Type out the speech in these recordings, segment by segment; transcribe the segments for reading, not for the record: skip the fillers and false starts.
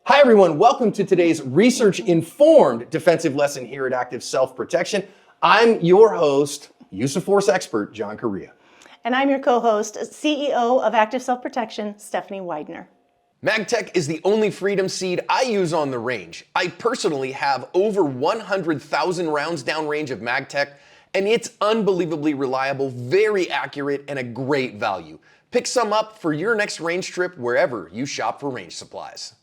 Hi everyone, welcome to today's research-informed defensive lesson here at Active Self-Protection. I'm your host, use of force expert, John Correa. And I'm your co-host, CEO of Active Self-Protection, Stephanie Widener. MagTech is the only freedom seed I use on the range. I personally have over 100,000 rounds downrange of MagTech, and it's unbelievably reliable, very accurate, and a great value. Pick some up for your next range trip wherever you shop for range supplies.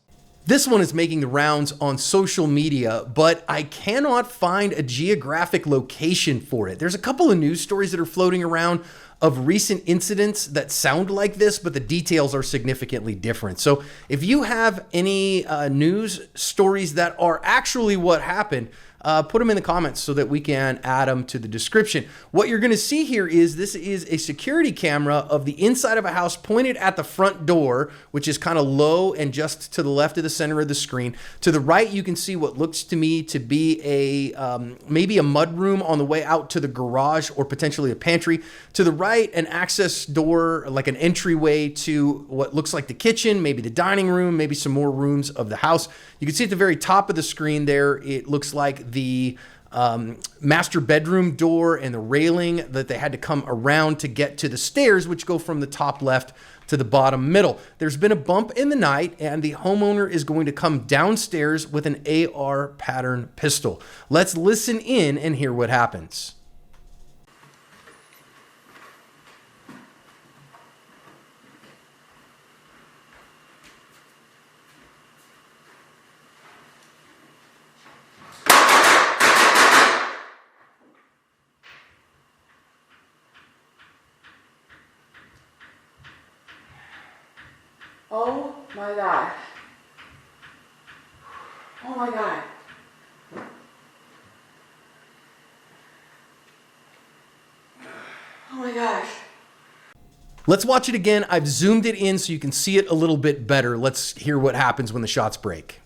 This one is making the rounds on social media, but I cannot find a geographic location for it. There's a couple of news stories that are floating around of recent incidents that sound like this, but the details are significantly different. So if you have any news stories that are actually what happened, put them in the comments so that we can add them to the description. What you're going to see here is this is a security camera of the inside of a house pointed at the front door, which is kind of low and just to the left of the center of the screen. To the right, you can see what looks to me to be a maybe a mud room on the way out to the garage or potentially a pantry. To the right, an access door, like an entryway to what looks like the kitchen, maybe the dining room, maybe some more rooms of the house. You can see at the very top of the screen there, it looks like the master bedroom door and the railing that they had to come around to get to the stairs, which go from the top left to the bottom middle. There's been a bump in the night, and the homeowner is going to come downstairs with an AR pattern pistol. Let's listen in and hear what happens. Oh my God. Oh my God. Oh my gosh. Let's watch it again. I've zoomed it in so you can see it a little bit better. Let's hear what happens when the shots break.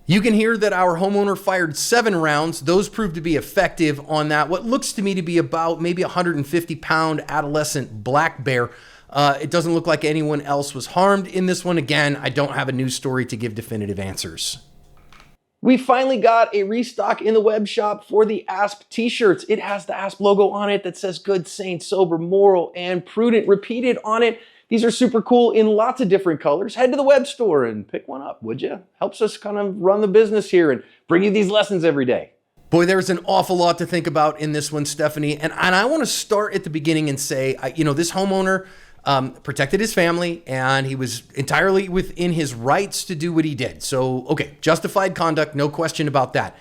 You can hear that our homeowner fired 7 rounds. Those proved to be effective on that, what looks to me to be about maybe 150-pound adolescent black bear. It doesn't look like anyone else was harmed in this one. Again, I don't have a news story to give definitive answers. We finally got a restock in the web shop for the ASP t-shirts. It has the ASP logo on it that says good, sane, sober, moral, and prudent repeated on it. These are super cool in lots of different colors. Head to the web store and pick one up, would you? Helps us kind of run the business here and bring you these lessons every day. Boy, there's an awful lot to think about in this one, Stephanie. And I want to start at the beginning and say, this homeowner protected his family, and he was entirely within his rights to do what he did. So, okay, justified conduct, no question about that.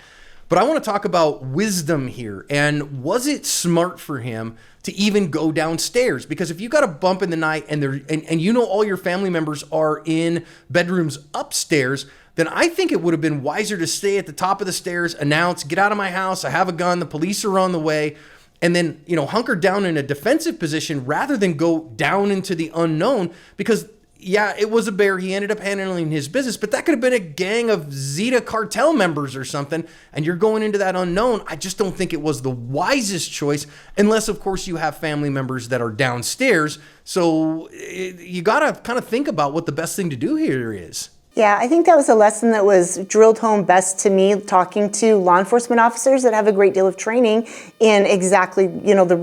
But I want to talk about wisdom here. And was it smart for him to even go downstairs? Because if you got a bump in the night and all your family members are in bedrooms upstairs, then I think it would have been wiser to stay at the top of the stairs, announce, get out of my house, I have a gun, the police are on the way, and then, hunker down in a defensive position rather than go down into the unknown. Because yeah, it was a bear. He ended up handling his business, but that could have been a gang of Zeta cartel members or something, and you're going into that unknown. I just don't think it was the wisest choice, unless, of course, you have family members that are downstairs. So you got to kind of think about what the best thing to do here is. Yeah, I think that was a lesson that was drilled home best to me talking to law enforcement officers that have a great deal of training in exactly, the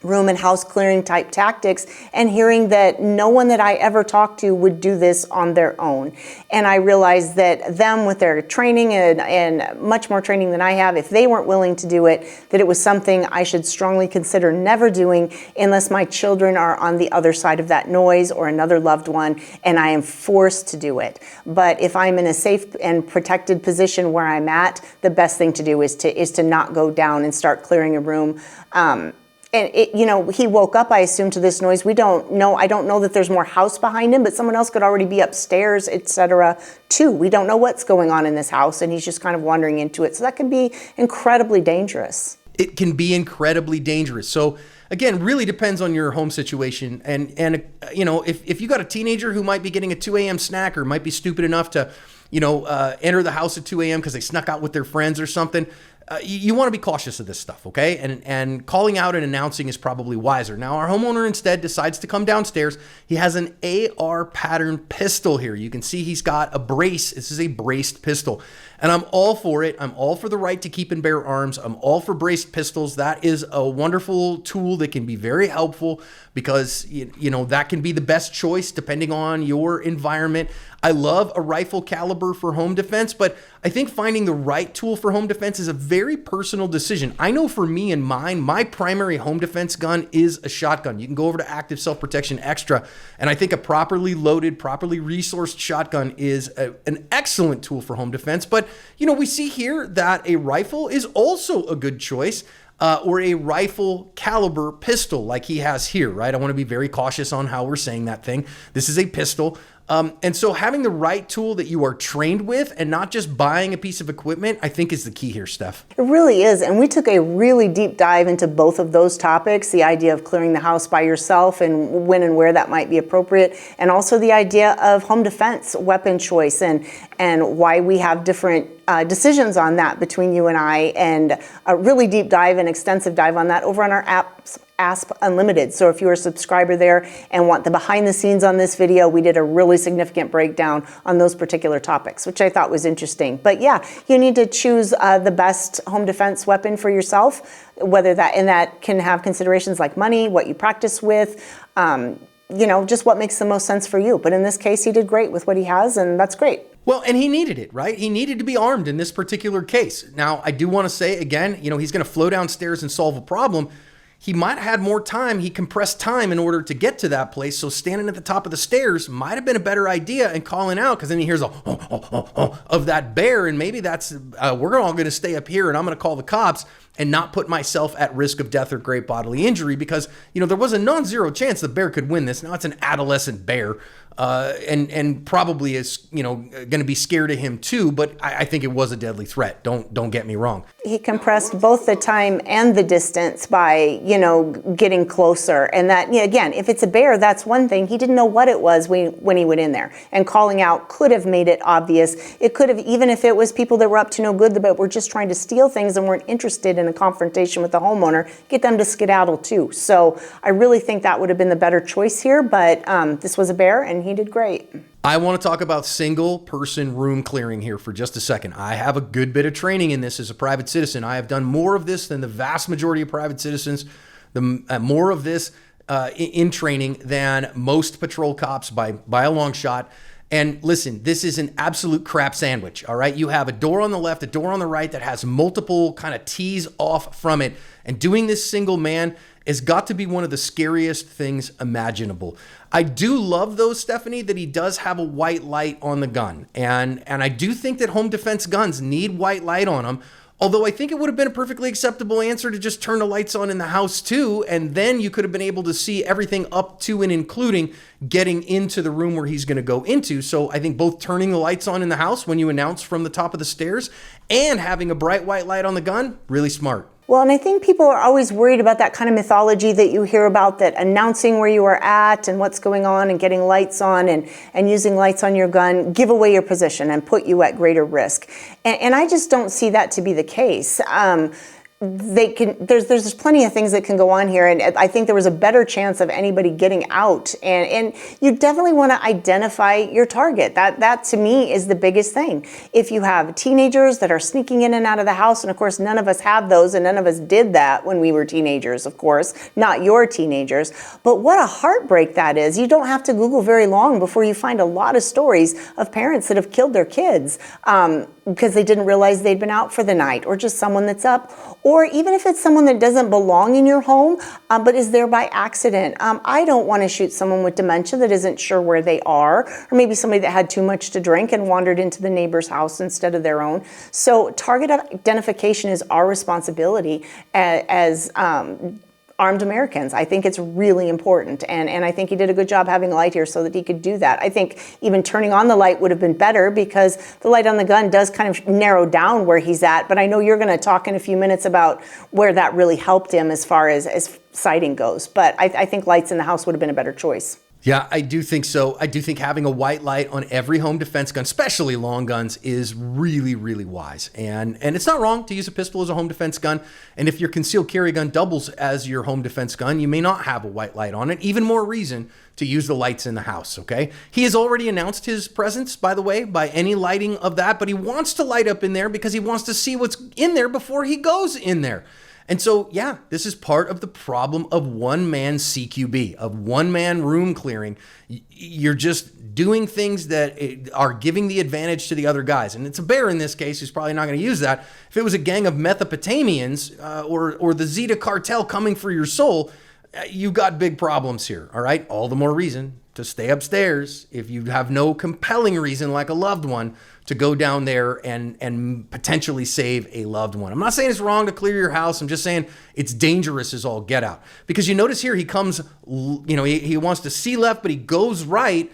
room and house clearing type tactics, and hearing that no one that I ever talked to would do this on their own. And I realized that them, with their training and much more training than I have, if they weren't willing to do it, that it was something I should strongly consider never doing unless my children are on the other side of that noise or another loved one and I am forced to do it. But if I'm in a safe and protected position where I'm at, the best thing to do is to not go down and start clearing a room. And he woke up, I assume, to this noise. We don't know. I don't know that there's more house behind him, but someone else could already be upstairs, etc. too. We don't know what's going on in this house, and he's just kind of wandering into it. So that can be incredibly dangerous. It can be incredibly dangerous. So again, really depends on your home situation. And if you got a teenager who might be getting a 2 a.m. snack or might be stupid enough to, enter the house at 2 a.m. because they snuck out with their friends or something, you want to be cautious of this stuff, okay? And calling out and announcing is probably wiser. Now, our homeowner instead decides to come downstairs. He has an AR pattern pistol here. You can see he's got a brace. This is a braced pistol. And I'm all for it. I'm all for the right to keep and bear arms. I'm all for braced pistols. That is a wonderful tool that can be very helpful because, you know, that can be the best choice depending on your environment. I love a rifle caliber for home defense, but I think finding the right tool for home defense is a very personal decision. I know for me and mine, my primary home defense gun is a shotgun. You can go over to Active Self-Protection Extra, and I think a properly loaded, properly resourced shotgun is an excellent tool for home defense. But, you know, we see here that a rifle is also a good choice. Or a rifle caliber pistol like he has here, right? I want to be very cautious on how we're saying that thing. This is a pistol. And so having the right tool that you are trained with and not just buying a piece of equipment, I think is the key here, Steph. It really is. And we took a really deep dive into both of those topics, the idea of clearing the house by yourself and when and where that might be appropriate, and also the idea of home defense, weapon choice, and why we have different decisions on that between you and I, and a really deep dive and extensive dive on that over on our ASP Unlimited. So if you're a subscriber there and want the behind the scenes on this video, we did a really significant breakdown on those particular topics, which I thought was interesting. But yeah, you need to choose the best home defense weapon for yourself, whether that can have considerations like money, what you practice with, you know, just what makes the most sense for you. But in this case, he did great with what he has, and that's great. Well, and he needed it, right? He needed to be armed in this particular case. Now, I do want to say again, you know, he's going to flow downstairs and solve a problem. He might have had more time. He compressed time in order to get to that place. So standing at the top of the stairs might have been a better idea, and calling out, because then he hears of that bear, and maybe that's, we're all going to stay up here and I'm going to call the cops and not put myself at risk of death or great bodily injury, because, you know, there was a non-zero chance the bear could win this. Now it's an adolescent bear. And probably is, you know, going to be scared of him too. But I think it was a deadly threat. Don't get me wrong. He compressed both the time and the distance by, you know, getting closer. And that, yeah, again, if it's a bear, that's one thing. He didn't know what it was when he went in there. And calling out could have made it obvious. It could have, even if it was people that were up to no good, but were just trying to steal things and weren't interested in a confrontation with the homeowner, get them to skedaddle too. So I really think that would have been the better choice here. But this was a bear, and he did great. I want to talk about single person room clearing here for just a second. I have a good bit of training in this as a private citizen. I have done more of this than the vast majority of private citizens, more of this in training than most patrol cops by a long shot. And listen, this is an absolute crap sandwich, all right? You have a door on the left, a door on the right that has multiple kind of tees off from it. And doing this single man has got to be one of the scariest things imaginable. I do love, though, Stephanie, that he does have a white light on the gun. And I do think that home defense guns need white light on them. Although I think it would have been a perfectly acceptable answer to just turn the lights on in the house too, and then you could have been able to see everything up to and including getting into the room where he's going to go into. So I think both turning the lights on in the house when you announce from the top of the stairs and having a bright white light on the gun, really smart. Well, and I think people are always worried about that kind of mythology that you hear about, that announcing where you are at and what's going on and getting lights on and using lights on your gun give away your position and put you at greater risk. And I just don't see that to be the case. There's plenty of things that can go on here, and I think there was a better chance of anybody getting out, and you definitely want to identify your target. That to me is the biggest thing. If you have teenagers that are sneaking in and out of the house, and of course none of us have those, and none of us did that when we were teenagers, of course, not your teenagers, but what a heartbreak that is. You don't have to Google very long before you find a lot of stories of parents that have killed their kids because they didn't realize they'd been out for the night, or just someone that's up, or even if it's someone that doesn't belong in your home, but is there by accident. I don't want to shoot someone with dementia that isn't sure where they are, or maybe somebody that had too much to drink and wandered into the neighbor's house instead of their own. So target identification is our responsibility as armed Americans. I think it's really important, and I think he did a good job having a light here so that he could do that. I think even turning on the light would have been better, because the light on the gun does kind of narrow down where he's at, but I know you're going to talk in a few minutes about where that really helped him as far as sighting goes, but I think lights in the house would have been a better choice. Yeah, I do think so. I do think having a white light on every home defense gun, especially long guns, is really, really wise. And it's not wrong to use a pistol as a home defense gun. And if your concealed carry gun doubles as your home defense gun, you may not have a white light on it. Even more reason to use the lights in the house, okay? He has already announced his presence, by the way, by any lighting of that, but he wants to light up in there because he wants to see what's in there before he goes in there. And so, yeah, this is part of the problem of one-man CQB, of one-man room clearing. You're just doing things that are giving the advantage to the other guys. And it's a bear in this case who's probably not going to use that. If it was a gang of Mesopotamians or the Zeta cartel coming for your soul, you've got big problems here, all right? All the more reason to stay upstairs if you have no compelling reason, like a loved one, to go down there and potentially save a loved one. I'm not saying it's wrong to clear your house. I'm just saying it's dangerous as all get out. Because you notice here he comes, he wants to see left, but he goes right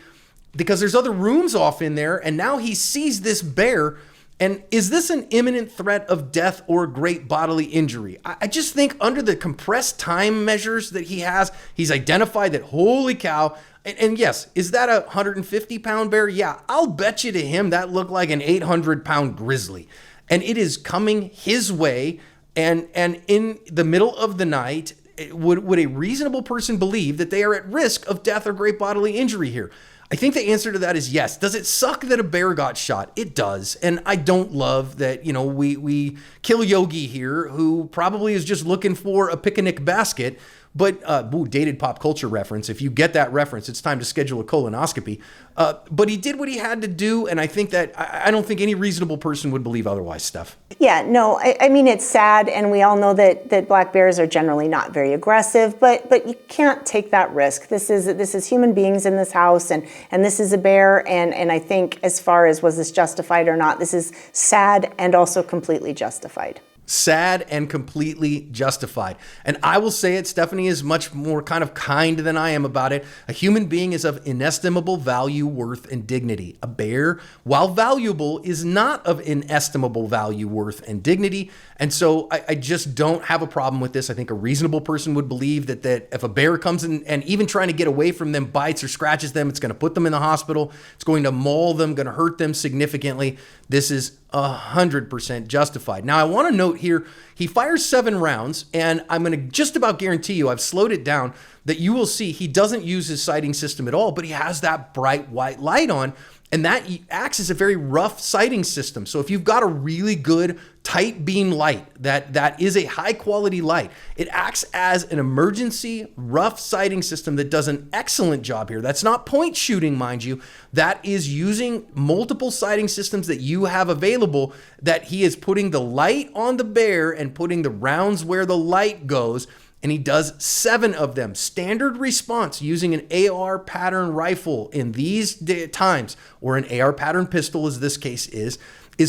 because there's other rooms off in there. And now he sees this bear. And is this an imminent threat of death or great bodily injury? I just think under the compressed time measures that he has, he's identified that, holy cow. And yes, is that a 150-pound bear? Yeah, I'll bet you to him that looked like an 800-pound grizzly. And it is coming his way. And in the middle of the night, would a reasonable person believe that they are at risk of death or great bodily injury here? I think the answer to that is yes. Does it suck that a bear got shot? It does. And I don't love that, we kill Yogi here, who probably is just looking for a picnic basket. But, dated pop culture reference. If you get that reference, it's time to schedule a colonoscopy. But he did what he had to do. And I think that, I don't think any reasonable person would believe otherwise, Steph. Yeah, no, I mean, it's sad. And we all know that black bears are generally not very aggressive, but you can't take that risk. This is human beings in this house, and this is a bear. And I think as far as was this justified or not, this is sad and also completely justified. Sad and completely justified. And I will say it, Stephanie is much more kind than I am about it. A human being is of inestimable value, worth, and dignity. A bear, while valuable, is not of inestimable value, worth, and dignity. And so I just don't have a problem with this. I think a reasonable person would believe that if a bear comes in and even trying to get away from them bites or scratches them, it's going to put them in the hospital. It's going to maul them, going to hurt them significantly. This is 100% justified. Now, I want to note here, he fires 7 rounds, and I'm going to just about guarantee you, I've slowed it down, that you will see he doesn't use his sighting system at all, but he has that bright white light on, and that acts as a very rough sighting system. So if you've got a really good tight beam light that is a high quality light, it acts as an emergency rough sighting system that does an excellent job here. That's not point shooting, mind you. That is using multiple sighting systems that you have available, that he is putting the light on the bear and putting the rounds where the light goes. And he does 7 of them. Standard response using an AR pattern rifle in these times, or an AR pattern pistol as this case is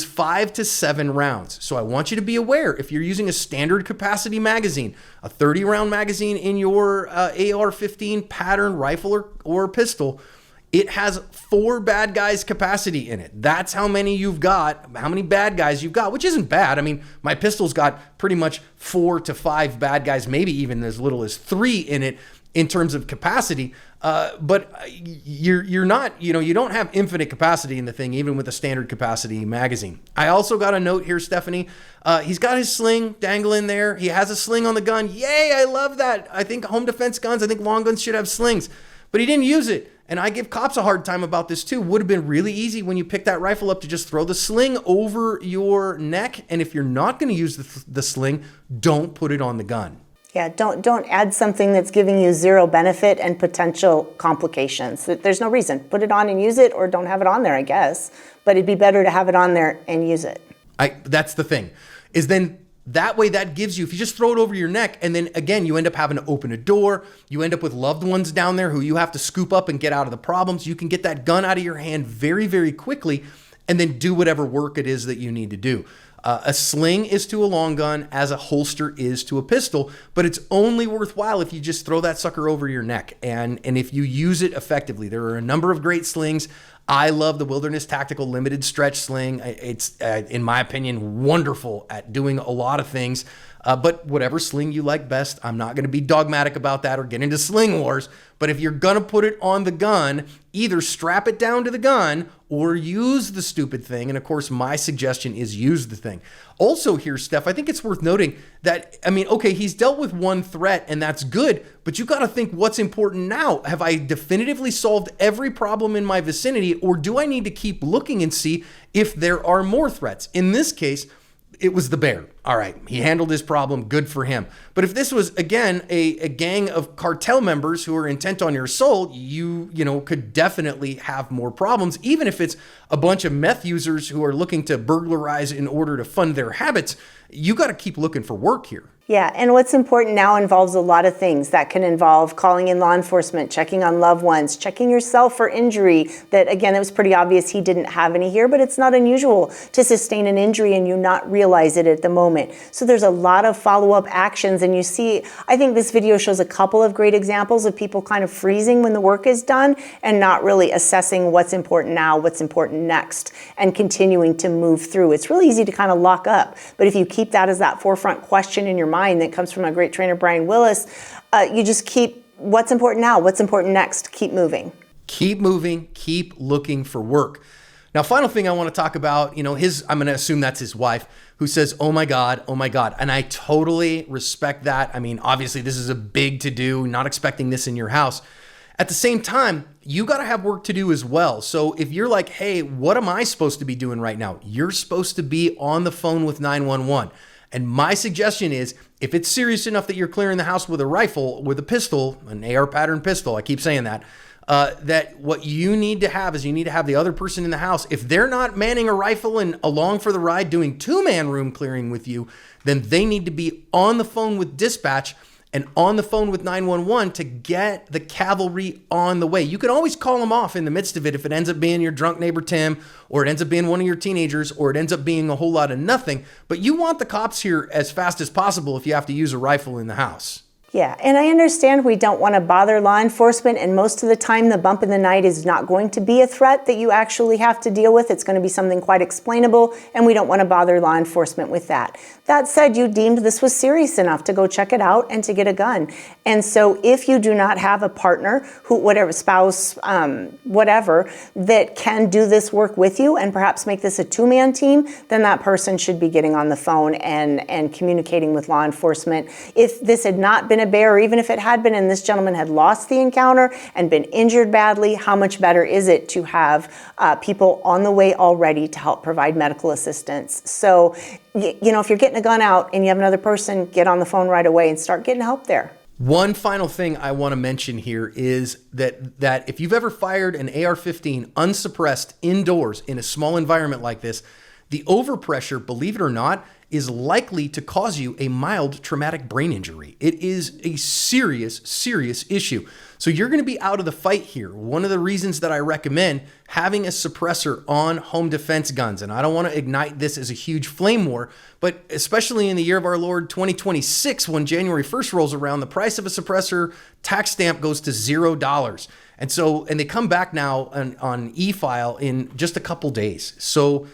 5 to 7 rounds. So I want you to be aware, if you're using a standard capacity magazine, a 30 round magazine in your AR-15 pattern rifle or pistol, it has 4 bad guys capacity in it. That's how many you've got, how many bad guys you've got, which isn't bad. I mean, my pistol's got pretty much 4 to 5 bad guys, maybe even as little as 3 in it in terms of capacity. But you're not, you don't have infinite capacity in the thing, even with a standard capacity magazine. I also got a note here, Stephanie. He's got his sling dangling there. He has a sling on the gun. Yay, I love that. I think home defense guns, I think long guns should have slings, but he didn't use it. And I give cops a hard time about this too. Would have been really easy when you pick that rifle up to just throw the sling over your neck. And if you're not going to use the sling, don't put it on the gun. Yeah, don't add something that's giving you 0 benefit and potential complications. There's no reason. Put it on and use it, or don't have it on there, I guess. But it'd be better to have it on there and use it. That's the thing, is then that way that gives you, if you just throw it over your neck and then again, you end up having to open a door, you end up with loved ones down there who you have to scoop up and get out of the problems. You can get that gun out of your hand very, very quickly and then do whatever work it is that you need to do. A sling is to a long gun as a holster is to a pistol, but it's only worthwhile if you just throw that sucker over your neck and if you use it effectively. There are a number of great slings. I love the Wilderness Tactical Limited Stretch Sling. It's, in my opinion, wonderful at doing a lot of things. But whatever sling you like best, I'm not going to be dogmatic about that or get into sling wars. But if you're going to put it on the gun, either strap it down to the gun or use the stupid thing. And of course, my suggestion is use the thing. Also here, Steph, I think it's worth noting that, I mean, okay, he's dealt with one threat and that's good, but you got to think what's important now. Have I definitively solved every problem in my vicinity, or do I need to keep looking and see if there are more threats? In this case, it was the bear. All right, he handled his problem, good for him. But if this was, again, a gang of cartel members who are intent on your soul, you could definitely have more problems, even if it's a bunch of meth users who are looking to burglarize in order to fund their habits. You got to keep looking for work here. Yeah, and what's important now involves a lot of things. That can involve calling in law enforcement, checking on loved ones, checking yourself for injury. That, again, it was pretty obvious he didn't have any here, but it's not unusual to sustain an injury and you not realize it at the moment. So there's a lot of follow-up actions, and you see, I think this video shows a couple of great examples of people kind of freezing when the work is done and not really assessing what's important now, what's important next, and continuing to move through. It's really easy to kind of lock up, but if you keep that as that forefront question in your mind that comes from a great trainer, Brian Willis, you just keep what's important now, what's important next, keep moving. Keep moving, keep looking for work. Now, final thing I want to talk about, I'm going to assume that's his wife, who says, oh my God. And I totally respect that. I mean, obviously this is a big to-do, not expecting this in your house. At the same time, you got to have work to do as well. So if you're like, hey, what am I supposed to be doing right now? You're supposed to be on the phone with 911. And my suggestion is, if it's serious enough that you're clearing the house with a rifle, with a pistol, an AR pattern pistol, I keep saying that, that what you need to have is you need to have the other person in the house. If they're not manning a rifle and along for the ride doing two-man room clearing with you, then they need to be on the phone with dispatch and on the phone with 911 to get the cavalry on the way. You can always call them off in the midst of it if it ends up being your drunk neighbor Tim, or it ends up being one of your teenagers, or it ends up being a whole lot of nothing. But you want the cops here as fast as possible if you have to use a rifle in the house. Yeah, and I understand we don't want to bother law enforcement, and most of the time the bump in the night is not going to be a threat that you actually have to deal with. It's going to be something quite explainable, and we don't want to bother law enforcement with that. That said, you deemed this was serious enough to go check it out and to get a gun. And so if you do not have a partner, whatever, spouse, whatever, that can do this work with you and perhaps make this a two-man team, then that person should be getting on the phone and communicating with law enforcement. If this had not been a bear, or even if it had been and this gentleman had lost the encounter and been injured badly, how much better is it to have people on the way already to help provide medical assistance? So, if you're getting a gun out and you have another person, get on the phone right away and start getting help there. One final thing I want to mention here is that if you've ever fired an AR-15 unsuppressed indoors in a small environment like this, the overpressure, believe it or not, is likely to cause you a mild traumatic brain injury. It is a serious, serious issue. So you're going to be out of the fight here. One of the reasons that I recommend having a suppressor on home defense guns, and I don't want to ignite this as a huge flame war, but especially in the year of our Lord 2026, when January 1st rolls around, the price of a suppressor tax stamp goes to $0. And they come back now on e-file in just a couple days. So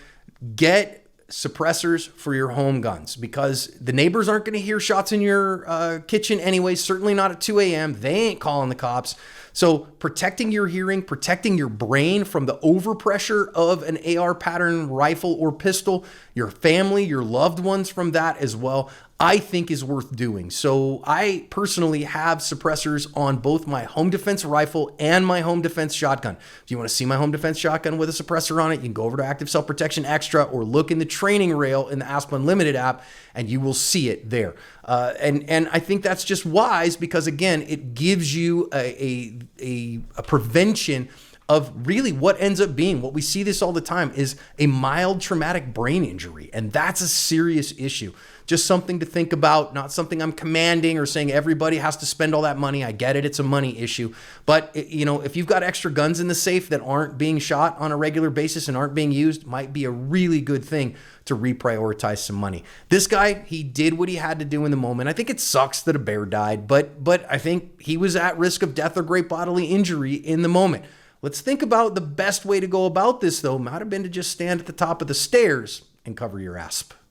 get suppressors for your home guns, because the neighbors aren't going to hear shots in your kitchen anyway, certainly not at 2 a.m. They ain't calling the cops. So protecting your hearing, protecting your brain from the overpressure of an AR pattern rifle or pistol, your family, your loved ones from that as well, I think is worth doing. So I personally have suppressors on both my home defense rifle and my home defense shotgun. If you want to see my home defense shotgun with a suppressor on it, you can go over to Active Self Protection Extra or look in the training rail in the Asp Unlimited app and you will see it there. And I think that's just wise because, again, it gives you a prevention of really what ends up being, what we see this all the time, is a mild traumatic brain injury. And that's a serious issue. Just something to think about, not something I'm commanding or saying everybody has to spend all that money. I get it. It's a money issue. But, if you've got extra guns in the safe that aren't being shot on a regular basis and aren't being used, might be a really good thing to reprioritize some money. This guy, he did what he had to do in the moment. I think it sucks that a bear died, but I think he was at risk of death or great bodily injury in the moment. Let's think about the best way to go about this, though. Might have been to just stand at the top of the stairs and cover your asp.